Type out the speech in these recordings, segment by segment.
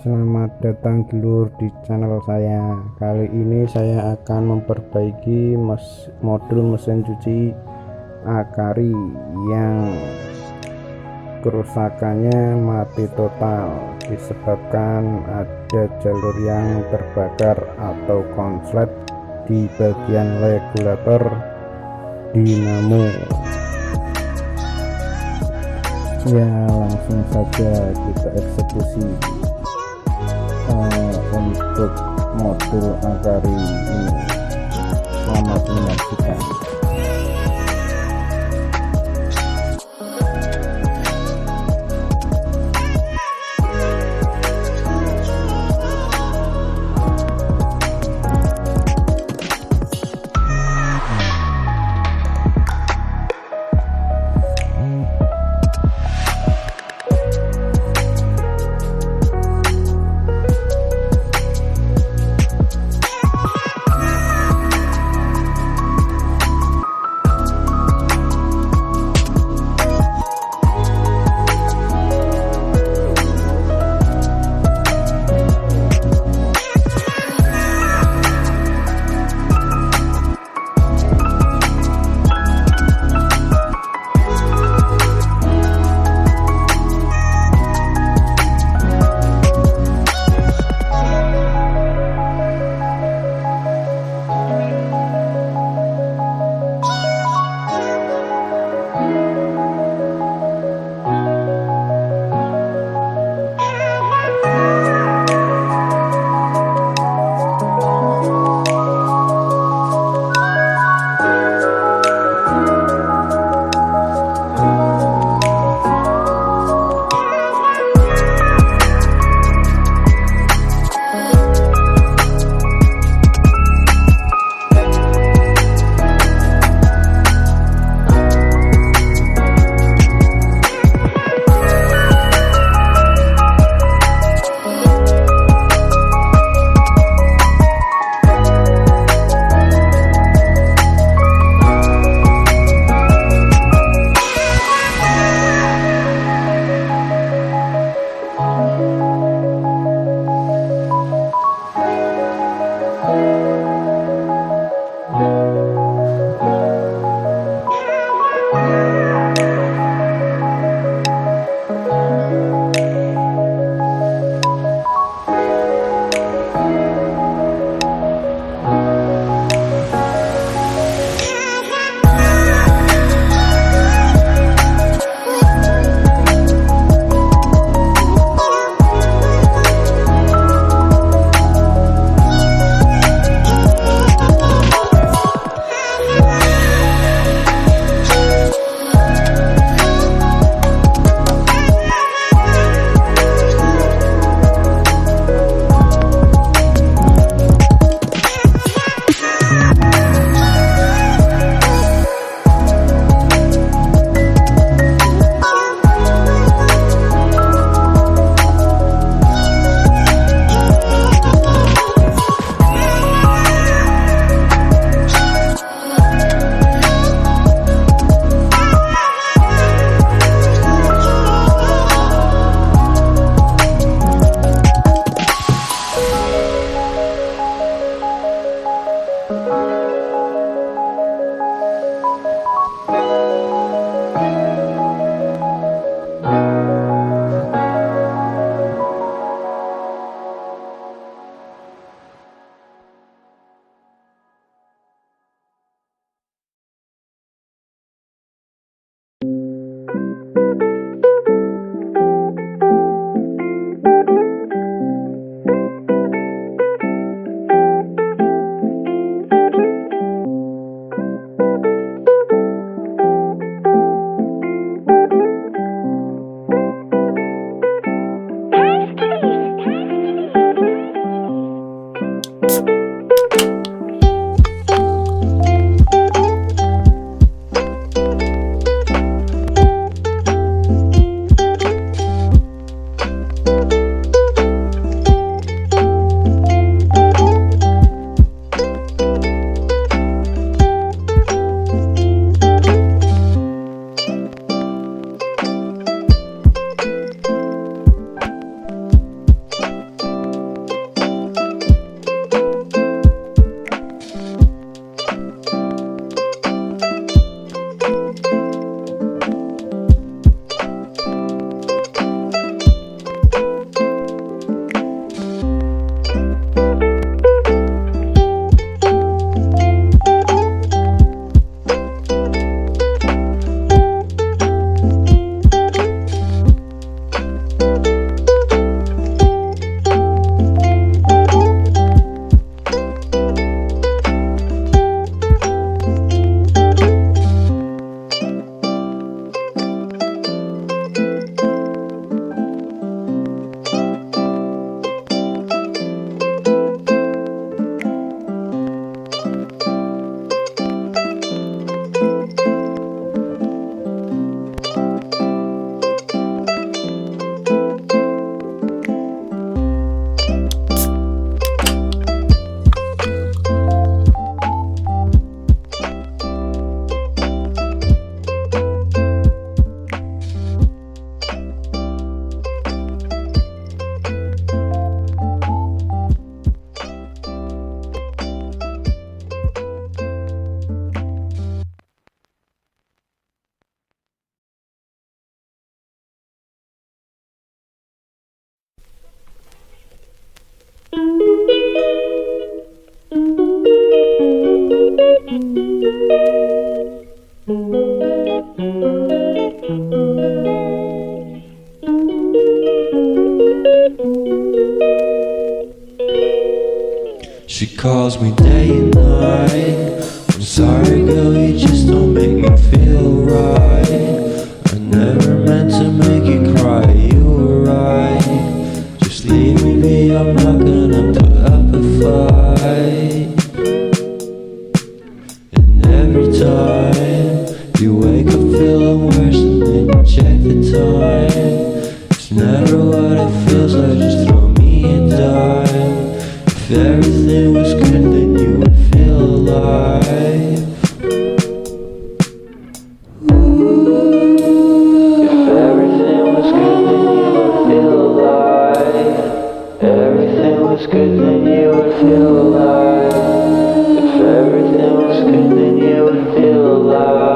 Selamat datang dulur di channel saya. Kali ini saya akan memperbaiki modul mesin cuci akari yang kerusakannya mati total disebabkan ada jalur yang terbakar atau konslet di bagian regulator dinamo. Ya, langsung saja kita eksekusi untuk modul akari ini. Selamat menyaksikan. She calls me day and night. I'm sorry girl, you just don't make me feel right. I never meant to make you cry, you were right. Just leave me be, I'm not gonna put up a fight. And every time you wake up feeling worse and then you check the time. It's never what it feels like, just throw me a dime. If everything was good then you would feel alive. If everything was good then you would feel alive. Everything was good then you would feel alive. If everything was good then you would feel alive.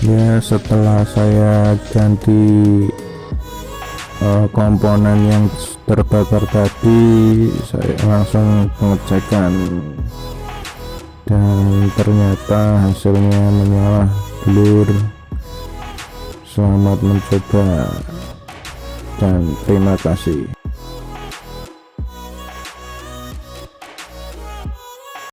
Ya, setelah saya ganti komponen yang terbakar tadi, saya langsung pengecekan dan ternyata hasilnya menyala dulur. Selamat mencoba dan terima kasih.